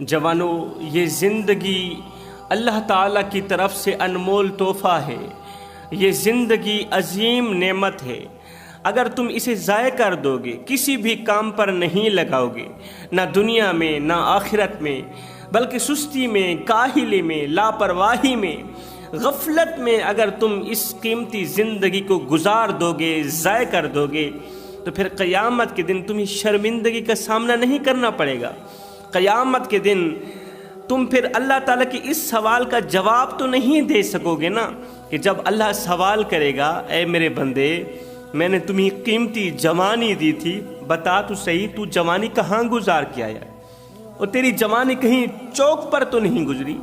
جوانو، یہ زندگی اللہ تعالیٰ کی طرف سے انمول تحفہ ہے۔ یہ زندگی عظیم نعمت ہے۔ اگر تم اسے ضائع کر دو گے، کسی بھی کام پر نہیں لگاؤ گے، نہ دنیا میں نہ آخرت میں، بلکہ سستی میں، کاہلی میں، لاپرواہی میں، غفلت میں اگر تم اس قیمتی زندگی کو گزار دو گے، ضائع کر دو گے، تو پھر قیامت کے دن تمہیں شرمندگی کا سامنا نہیں کرنا پڑے گا۔ قیامت کے دن تم پھر اللہ تعالیٰ کے اس سوال کا جواب تو نہیں دے سکو گے نا، کہ جب اللہ سوال کرے گا، اے میرے بندے، میں نے تمہیں قیمتی جوانی دی تھی، بتا تو صحیح تو جوانی کہاں گزار کے آیا؟ اور تیری جوانی کہیں چوک پر تو نہیں گزری،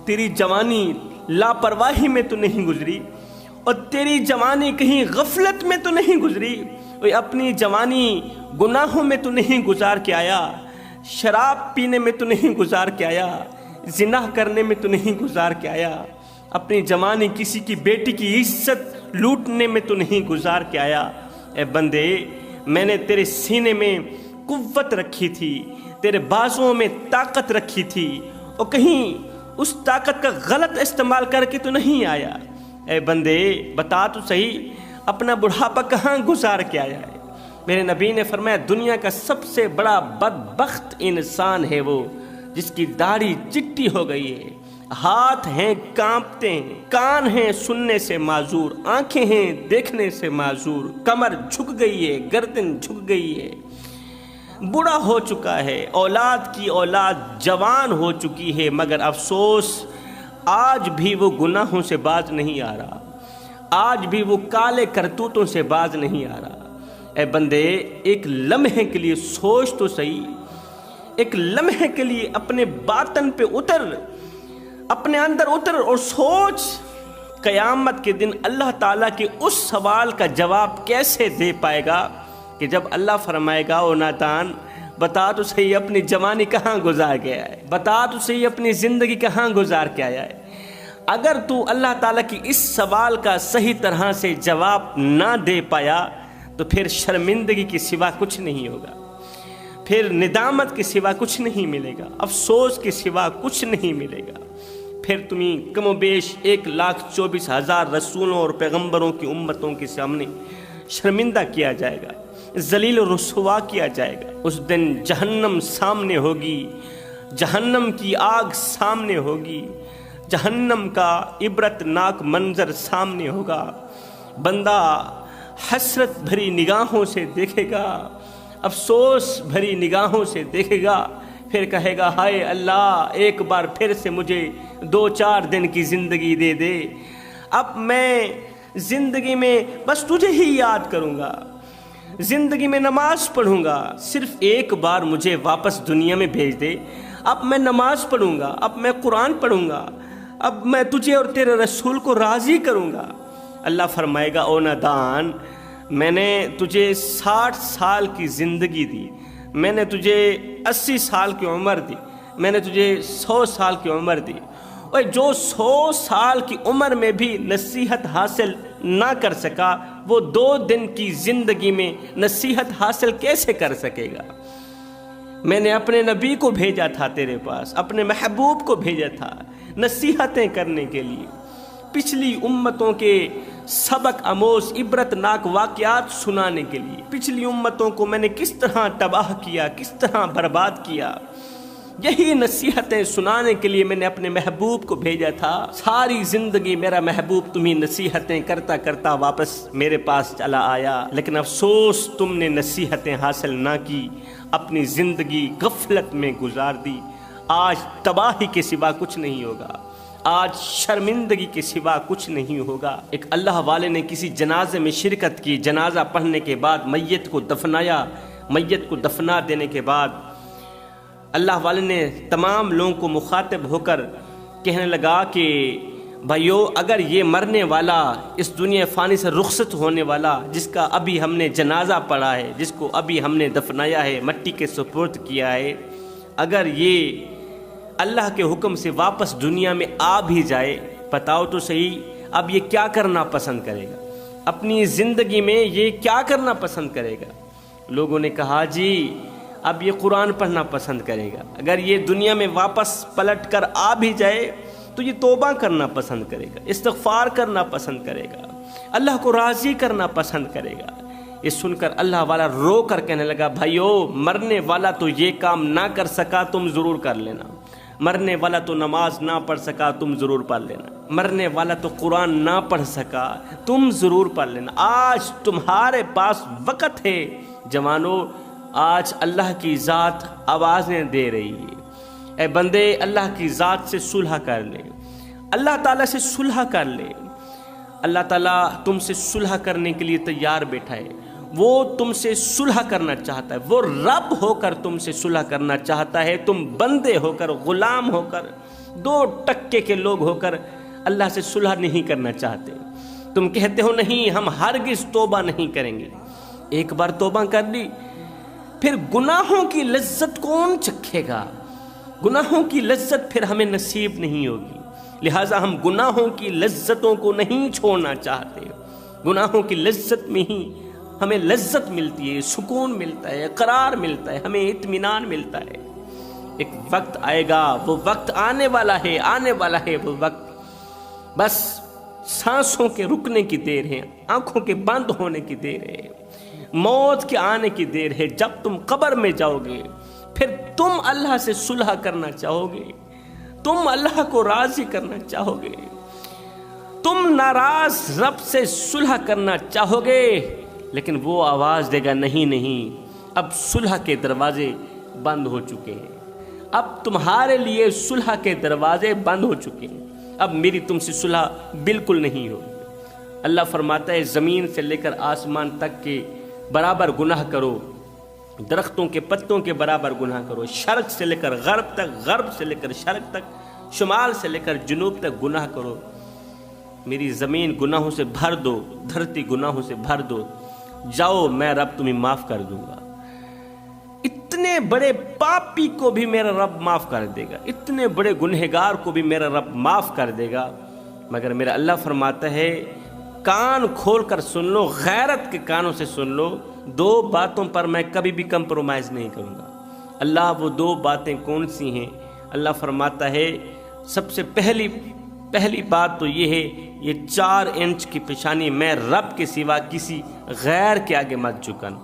تیری جوانی لاپرواہی میں تو نہیں گزری، اور تیری جوانی کہیں غفلت میں تو نہیں گزری، اور اپنی جوانی گناہوں میں تو نہیں گزار کے آیا، شراب پینے میں تو نہیں گزار کے آیا، زنا کرنے میں تو نہیں گزار کے آیا، اپنی جوانی کسی کی بیٹی کی عزت لوٹنے میں تو نہیں گزار کے آیا۔ اے بندے، میں نے تیرے سینے میں قوت رکھی تھی، تیرے بازوں میں طاقت رکھی تھی، اور کہیں اس طاقت کا غلط استعمال کر کے تو نہیں آیا۔ اے بندے، بتا تو صحیح، اپنا بڑھاپا کہاں گزار کے آیا ہے؟ میرے نبی نے فرمایا، دنیا کا سب سے بڑا بدبخت انسان ہے وہ جس کی داڑھی چٹی ہو گئی ہے، ہاتھ ہیں کانپتے ہیں، کان ہیں سننے سے معذور، آنکھیں ہیں دیکھنے سے معذور، کمر جھک گئی ہے، گردن جھک گئی ہے، بوڑھا ہو چکا ہے، اولاد کی اولاد جوان ہو چکی ہے، مگر افسوس آج بھی وہ گناہوں سے باز نہیں آ رہا، آج بھی وہ کالے کرتوتوں سے باز نہیں آ رہا۔ اے بندے، ایک لمحے کے لیے سوچ تو صحیح، ایک لمحے کے لیے اپنے باطن پہ اتر، اپنے اندر اتر اور سوچ، قیامت کے دن اللہ تعالیٰ کے اس سوال کا جواب کیسے دے پائے گا کہ جب اللہ فرمائے گا، او نادان، بتا تو صحیح اپنی جوانی کہاں گزار گیا ہے، بتا تو صحیح اپنی زندگی کہاں گزار کے آیا ہے۔ اگر تو اللہ تعالیٰ کی اس سوال کا صحیح طرح سے جواب نہ دے پایا تو پھر شرمندگی کے سوا کچھ نہیں ہوگا، پھر ندامت کے سوا کچھ نہیں ملے گا، افسوس کے سوا کچھ نہیں ملے گا، پھر تمہیں کم و بیش 1,24,000 رسولوں اور پیغمبروں کی امتوں کے سامنے شرمندہ کیا جائے گا، ذلیل و رسوا کیا جائے گا۔ اس دن جہنم سامنے ہوگی، جہنم کی آگ سامنے ہوگی، جہنم کا عبرت ناک منظر سامنے ہوگا، بندہ حسرت بھری نگاہوں سے دیکھے گا، افسوس بھری نگاہوں سے دیکھے گا، پھر کہے گا، ہائے اللہ، ایک بار پھر سے مجھے 2-4 دن کی زندگی دے دے، اب میں زندگی میں بس تجھے ہی یاد کروں گا، زندگی میں نماز پڑھوں گا، صرف ایک بار مجھے واپس دنیا میں بھیج دے، اب میں نماز پڑھوں گا، اب میں قرآن پڑھوں گا، اب میں تجھے اور تیرے رسول کو راضی کروں گا۔ اللہ فرمائے گا، او نادان، میں نے تجھے 60 سال کی زندگی دی، میں نے تجھے 80 سال کی عمر دی، میں نے تجھے 100 سال کی عمر دی، اور جو 100 سال کی عمر میں بھی نصیحت حاصل نہ کر سکا، وہ 2 دن کی زندگی میں نصیحت حاصل کیسے کر سکے گا؟ میں نے اپنے نبی کو بھیجا تھا تیرے پاس، اپنے محبوب کو بھیجا تھا نصیحتیں کرنے کے لیے، پچھلی امتوں کے سبق آموز عبرت ناک واقعات سنانے کے لیے، پچھلی امتوں کو میں نے کس طرح تباہ کیا، کس طرح برباد کیا، یہی نصیحتیں سنانے کے لیے میں نے اپنے محبوب کو بھیجا تھا۔ ساری زندگی میرا محبوب تمہیں نصیحتیں کرتا کرتا واپس میرے پاس چلا آیا، لیکن افسوس تم نے نصیحتیں حاصل نہ کی، اپنی زندگی غفلت میں گزار دی۔ آج تباہی کے سوا کچھ نہیں ہوگا، آج شرمندگی کے سوا کچھ نہیں ہوگا۔ ایک اللہ والے نے کسی جنازے میں شرکت کی، جنازہ پڑھنے کے بعد میت کو دفنایا، میت کو دفنا دینے کے بعد اللہ والے نے تمام لوگوں کو مخاطب ہو کر کہنے لگا کہ بھائیو، اگر یہ مرنے والا، اس دنیا فانی سے رخصت ہونے والا، جس کا ابھی ہم نے جنازہ پڑھا ہے، جس کو ابھی ہم نے دفنایا ہے، مٹی کے سپرد کیا ہے، اگر یہ اللہ کے حکم سے واپس دنیا میں آ بھی جائے، بتاؤ تو صحیح اب یہ کیا کرنا پسند کرے گا؟ اپنی زندگی میں یہ کیا کرنا پسند کرے گا؟ لوگوں نے کہا، جی اب یہ قرآن پڑھنا پسند کرے گا، اگر یہ دنیا میں واپس پلٹ کر آ بھی جائے تو یہ توبہ کرنا پسند کرے گا، استغفار کرنا پسند کرے گا، اللہ کو راضی کرنا پسند کرے گا۔ یہ سن کر اللہ والا رو کر کہنے لگا، بھائیو مرنے والا تو یہ کام نہ کر سکا، تم ضرور کر لینا۔ مرنے والا تو نماز نہ پڑھ سکا، تم ضرور پڑھ لینا۔ مرنے والا تو قرآن نہ پڑھ سکا، تم ضرور پڑھ لینا۔ آج تمہارے پاس وقت ہے جوانو، آج اللہ کی ذات آوازیں دے رہی ہے، اے بندے اللہ کی ذات سے صلح کر لے، اللہ تعالیٰ سے صلح کر لے۔ اللہ تعالیٰ تم سے صلح کرنے کے لیے تیار بیٹھا ہے، وہ تم سے صلح کرنا چاہتا ہے، وہ رب ہو کر تم سے صلح کرنا چاہتا ہے۔ تم بندے ہو کر، غلام ہو کر، 2% کے لوگ ہو کر اللہ سے صلح نہیں کرنا چاہتے۔ تم کہتے ہو نہیں ہم ہرگز توبہ نہیں کریں گے۔ ایک بار توبہ کر لی پھر گناہوں کی لذت کون چکھے گا؟ گناہوں کی لذت پھر ہمیں نصیب نہیں ہوگی، لہٰذا ہم گناہوں کی لذتوں کو نہیں چھوڑنا چاہتے۔ گناہوں کی لذت میں ہی ہمیں لذت ملتی ہے، سکون ملتا ہے، قرار ملتا ہے، ہمیں اطمینان ملتا ہے۔ ایک وقت آئے گا، وہ وقت آنے والا ہے، آنے والا ہے وہ وقت، بس سانسوں کے رکنے کی دیر ہے، آنکھوں کے بند ہونے کی دیر ہے، موت کے آنے کی دیر ہے۔ جب تم قبر میں جاؤ گے پھر تم اللہ سے صلح کرنا چاہو گے، تم اللہ کو راضی کرنا چاہو گے، تم ناراض رب سے صلح کرنا چاہو گے، لیکن وہ آواز دے گا نہیں نہیں، اب صلح کے دروازے بند ہو چکے ہیں، اب تمہارے لیے صلح کے دروازے بند ہو چکے ہیں، اب میری تم سے صلح بالکل نہیں ہوگی۔ اللہ فرماتا ہے زمین سے لے کر آسمان تک کے برابر گناہ کرو، درختوں کے پتوں کے برابر گناہ کرو، شرق سے لے کر غرب تک، غرب سے لے کر شرق تک، شمال سے لے کر جنوب تک گناہ کرو، میری زمین گناہوں سے بھر دو، دھرتی گناہوں سے بھر دو، جاؤ میں رب تمہیں معاف کر دوں گا۔ اتنے بڑے پاپی کو بھی میرا رب معاف کر دے گا، اتنے بڑے گنہگار کو بھی میرا رب معاف کر دے گا، مگر میرا اللہ فرماتا ہے کان کھول کر سن لو، غیرت کے کانوں سے سن لو، 2 باتوں پر میں کبھی بھی کمپرومائز نہیں کروں گا۔ اللہ وہ 2 باتیں کون سی ہیں؟ اللہ فرماتا ہے سب سے پہلی بات تو یہ ہے، یہ 4 انچ کی پیشانی میں رب کے سوا کسی غیر کے آگے مت جھکانا،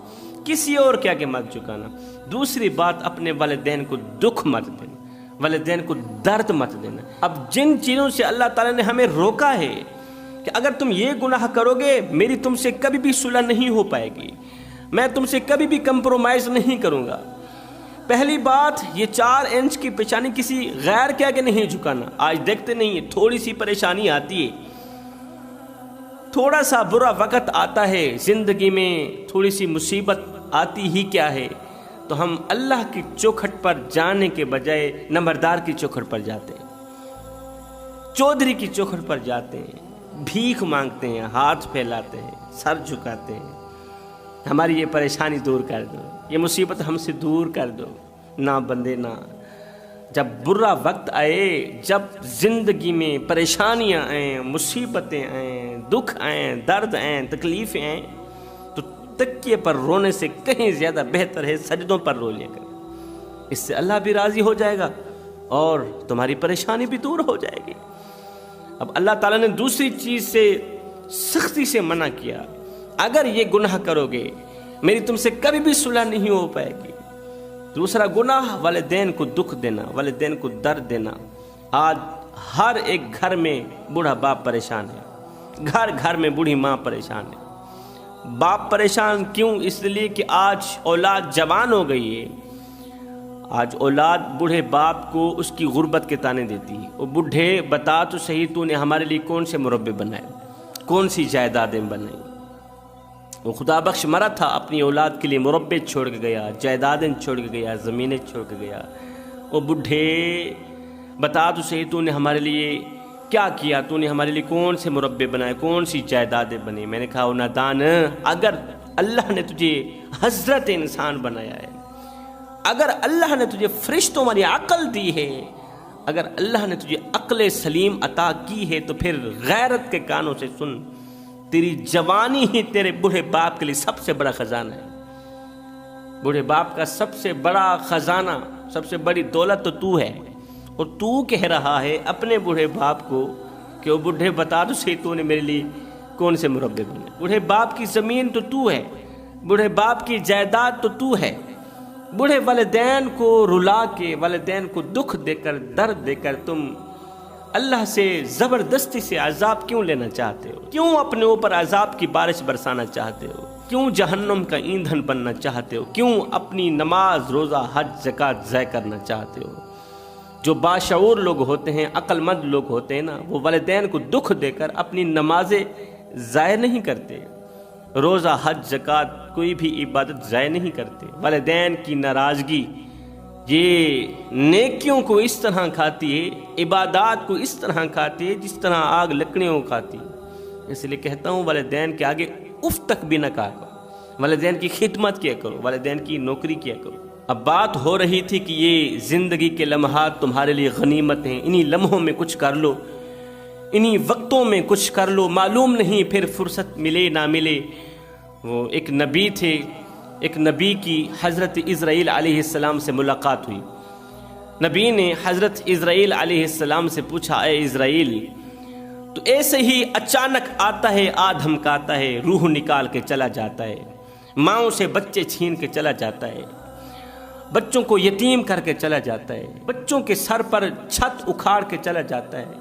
کسی اور کے آگے مت جھکانا۔ دوسری بات، اپنے والدین کو دکھ مت دینا، والدین کو درد مت دینا۔ اب جن چیزوں سے اللہ تعالیٰ نے ہمیں روکا ہے کہ اگر تم یہ گناہ کرو گے میری تم سے کبھی بھی صلح نہیں ہو پائے گی، میں تم سے کبھی بھی کمپرومائز نہیں کروں گا۔ پہلی بات، یہ 4 انچ کی پیشانی کسی غیر کے آگے نہیں جھکانا۔ آج دیکھتے نہیں ہیں، تھوڑی سی پریشانی آتی ہے، تھوڑا سا برا وقت آتا ہے زندگی میں، تھوڑی سی مصیبت آتی ہی کیا ہے تو ہم اللہ کی چوکھٹ پر جانے کے بجائے نمبردار کی چوکھٹ پر جاتے ہیں، چودھری کی چوکھٹ پر جاتے ہیں، بھیک مانگتے ہیں، ہاتھ پھیلاتے ہیں، سر جھکاتے ہیں، ہماری یہ پریشانی دور کر دو، یہ مصیبت ہم سے دور کر دو۔ نہ بندے نہ، جب برا وقت آئے، جب زندگی میں پریشانیاں آئیں، مصیبتیں آئیں، دکھ آئیں، درد آئیں، تکلیفیں آئیں، تو تکیے پر رونے سے کہیں زیادہ بہتر ہے سجدوں پر رو لیا کریں، اس سے اللہ بھی راضی ہو جائے گا اور تمہاری پریشانی بھی دور ہو جائے گی۔ اب اللہ تعالیٰ نے دوسری چیز سے سختی سے منع کیا، اگر یہ گناہ کرو گے میری تم سے کبھی بھی صلح نہیں ہو پائے گی۔ دوسرا گناہ، والدین کو دکھ دینا، والدین کو درد دینا۔ آج ہر ایک گھر میں بوڑھا باپ پریشان ہے، گھر گھر میں بوڑھی ماں پریشان ہے۔ باپ پریشان کیوں؟ اس لیے کہ آج اولاد جوان ہو گئی ہے، آج اولاد بوڑھے باپ کو اس کی غربت کے تانے دیتی ہے۔ وہ بوڑھے بتا تو صحیح تو نے ہمارے لیے کون سے مربع بنائے، کون سی جائیدادیں بنائی؟ وہ خدا بخش مرا تھا، اپنی اولاد کے لیے مربع چھوڑ کے گیا، جائیدادیں چھوڑ کے گیا، زمینیں چھوڑ کے گیا۔ وہ بوڑھے بتا تو صحیح تو نے ہمارے لیے کیا کیا، تو نے ہمارے لیے کون سے مربع بنائے، کون سی جائیدادیں بنی؟ میں نے کہا او نادان، اگر اللہ نے تجھے حضرت انسان بنایا ہے، اگر اللہ نے تجھے فرشتوں والی عقل دی ہے، اگر اللہ نے تجھے عقل سلیم عطا کی ہے، تو پھر غیرت کے کانوں سے سن، تیری جوانی ہی تیرے بوڑھے باپ کے لیے سب سے بڑا خزانہ ہے۔ بوڑھے باپ کا سب سے بڑا خزانہ، سب سے بڑی دولت تو تو ہے، اور تو کہہ رہا ہے اپنے بوڑھے باپ کو کہ وہ بوڑھے بتا دو صحیح تو نے میرے لیے کون سے مربع بنے۔ بوڑھے باپ کی زمین تو ہے، بوڑھے باپ کی جائیداد تو ہے۔ بوڑھے والدین کو رلا کے، والدین کو دکھ دے کر، درد دے کر تم اللہ سے زبردستی سے عذاب کیوں لینا چاہتے ہو؟ کیوں اپنے اوپر عذاب کی بارش برسانا چاہتے ہو؟ کیوں جہنم کا ایندھن بننا چاہتے ہو؟ کیوں اپنی نماز، روزہ، حج، زکوٰۃ ضائع کرنا چاہتے ہو؟ جو باشعور لوگ ہوتے ہیں، عقل مند لوگ ہوتے ہیں نا، وہ والدین کو دکھ دے کر اپنی نمازیں ضائع نہیں کرتے، روزہ، حج، زکوٰۃ، کوئی بھی عبادت ضائع نہیں کرتے۔ والدین کی ناراضگی یہ نیکیوں کو اس طرح کھاتی ہے، عبادات کو اس طرح کھاتی ہے جس طرح آگ لکڑیوں کو کھاتی ہے۔ اس لیے کہتا ہوں والدین کے آگے اف تک بھی نہ کہا کرو، والدین کی خدمت کیا کرو، والدین کی نوکری کیا کرو۔ اب بات ہو رہی تھی کہ یہ زندگی کے لمحات تمہارے لیے غنیمت ہیں، انہی لمحوں میں کچھ کر لو، انہی وقتوں میں کچھ کر لو، معلوم نہیں پھر فرصت ملے نہ ملے۔ وہ ایک نبی تھے، ایک نبی کی حضرت اسرائیل علیہ السلام سے ملاقات ہوئی۔ نبی نے حضرت اسرائیل علیہ السلام سے پوچھا، اے اسرائیل، تو ایسے ہی اچانک آتا ہے، آ دھمکاتا ہے، روح نکال کے چلا جاتا ہے، ماؤں سے بچے چھین کے چلا جاتا ہے، بچوں کو یتیم کر کے چلا جاتا ہے، بچوں کے سر پر چھت اکھاڑ کے چلا جاتا ہے،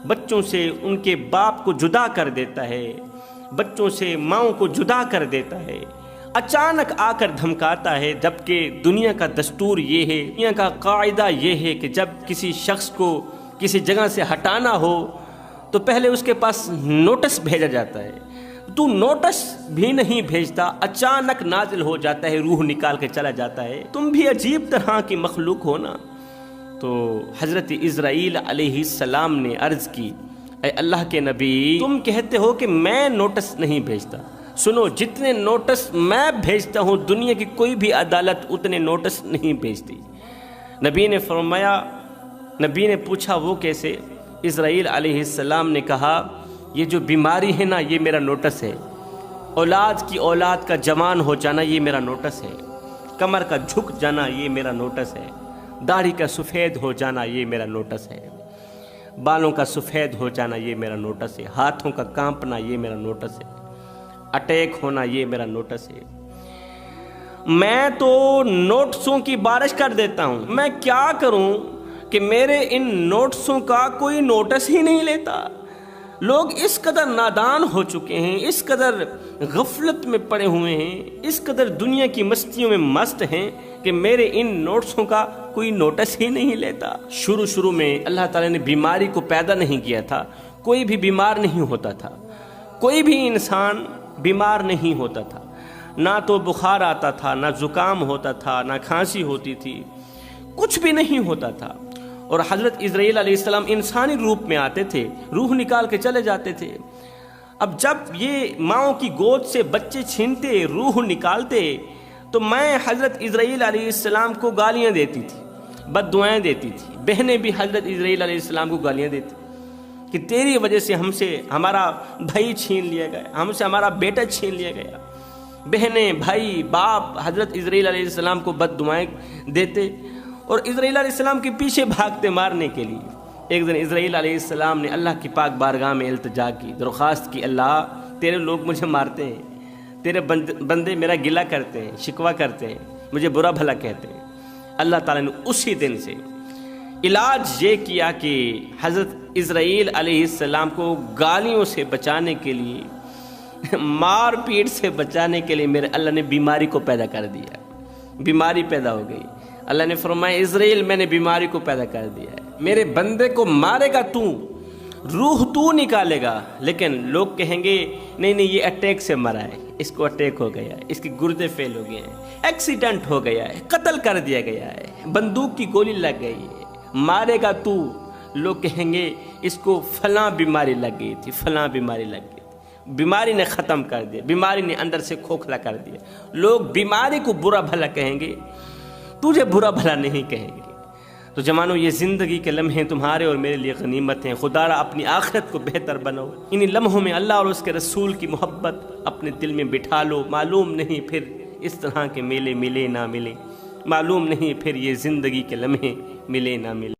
بچوں سے ان کے باپ کو جدا کر دیتا ہے، بچوں سے ماؤں کو جدا کر دیتا ہے، اچانک آ کر دھمکاتا ہے۔ جبکہ دنیا کا دستور یہ ہے، دنیا کا قاعدہ یہ ہے کہ جب کسی شخص کو کسی جگہ سے ہٹانا ہو تو پہلے اس کے پاس نوٹس بھیجا جاتا ہے۔ تو نوٹس بھی نہیں بھیجتا، اچانک نازل ہو جاتا ہے، روح نکال کے چلا جاتا ہے۔ تم بھی عجیب طرح کی مخلوق ہو نا۔ تو حضرت اسرائیل علیہ السلام نے عرض کی، اے اللہ کے نبی، تم کہتے ہو کہ میں نوٹس نہیں بھیجتا، سنو، جتنے نوٹس میں بھیجتا ہوں دنیا کی کوئی بھی عدالت اتنے نوٹس نہیں بھیجتی۔ نبی نے فرمایا، نبی نے پوچھا وہ کیسے؟ اسرائیل علیہ السلام نے کہا، یہ جو بیماری ہے نا یہ میرا نوٹس ہے، اولاد کی اولاد کا جوان ہو جانا یہ میرا نوٹس ہے، کمر کا جھک جانا یہ میرا نوٹس ہے، داڑھی کا سفید ہو جانا یہ میرا نوٹس ہے، بالوں کا سفید ہو جانا یہ میرا نوٹس ہے، ہاتھوں کا کانپنا یہ میرا نوٹس ہے، اٹیک ہونا یہ میرا نوٹس ہے۔ میں تو نوٹسوں کی بارش کر دیتا ہوں، میں کیا کروں کہ میرے ان نوٹسوں کا کوئی نوٹس ہی نہیں لیتا۔ لوگ اس قدر نادان ہو چکے ہیں، اس قدر غفلت میں پڑے ہوئے ہیں، اس قدر دنیا کی مستیوں میں مست ہیں کہ میرے ان نوٹسوں کا کوئی نوٹس ہی نہیں لیتا۔ شروع میں اللہ تعالیٰ نے بیماری کو پیدا نہیں کیا تھا، کوئی بھی بیمار نہیں ہوتا تھا، کوئی بھی انسان بیمار نہیں ہوتا تھا، نہ تو بخار آتا تھا، نہ زکام ہوتا تھا، نہ کھانسی ہوتی تھی، کچھ بھی نہیں ہوتا تھا۔ اور حضرت اسرائیل علیہ السلام انسانی روپ میں آتے تھے، روح نکال کے چلے جاتے تھے۔ اب جب یہ ماؤں کی گود سے بچے چھینتے، روح نکالتے، تو میں حضرت اسرائیل علیہ السلام کو گالیاں دیتی تھی، بد دعائیں دیتی تھی۔ بہنیں بھی حضرت اسرائیل علیہ السلام کو گالیاں دیتی کہ تیری وجہ سے ہم سے ہمارا بھائی چھین لیا گیا، ہم سے ہمارا بیٹا چھین لیا گیا۔ بہنیں، بھائی، باپ حضرت اسرائیل علیہ السلام کو بد دعائیں دیتے اور اسرائیل علیہ السلام کے پیچھے بھاگتے مارنے کے لیے۔ ایک دن اسرائیل علیہ السلام نے اللہ کی پاک بارگاہ میں التجا کی، درخواست کی، اللہ تیرے لوگ مجھے مارتے ہیں، تیرے بندے میرا گلہ کرتے ہیں، شکوہ کرتے ہیں، مجھے برا بھلا کہتے ہیں۔ اللہ تعالیٰ نے اسی دن سے علاج یہ کیا کہ حضرت اسرائیل علیہ السلام کو گالیوں سے بچانے کے لیے، مار پیٹ سے بچانے کے لیے میرے اللہ نے بیماری کو پیدا کر دیا۔ بیماری پیدا ہو گئی۔ اللہ نے فرمایا، اسرائیل میں نے بیماری کو پیدا کر دیا ہے، میرے بندے کو مارے گا تو، روح تو نکالے گا، لیکن لوگ کہیں گے نہیں یہ اٹیک سے مرا ہے، اس کو اٹیک ہو گیا ہے، اس کی گردے فیل ہو گئے ہیں، ایکسیڈنٹ ہو گیا ہے، قتل کر دیا گیا ہے، بندوق کی گولی لگ گئی ہے، مارے گا تو۔ لوگ کہیں گے اس کو فلاں بیماری لگ گئی تھی، فلاں بیماری لگ گئی تھی، بیماری نے ختم کر دیا، بیماری نے اندر سے کھوکھلا کر دیا۔ لوگ بیماری کو برا بھلا کہیں گے، تجھے برا بھلا نہیں کہیں گے۔ تو جوانو یہ زندگی کے لمحے تمہارے اور میرے لیے غنیمت ہیں. خدا را اپنی آخرت کو بہتر بناؤ. ان لمحوں میں اللہ اور اس کے رسول کی محبت اپنے دل میں بٹھا لو. معلوم نہیں پھر اس طرح کے میلے ملے نہ ملے، معلوم نہیں پھر یہ زندگی کے لمحے ملے نہ ملے.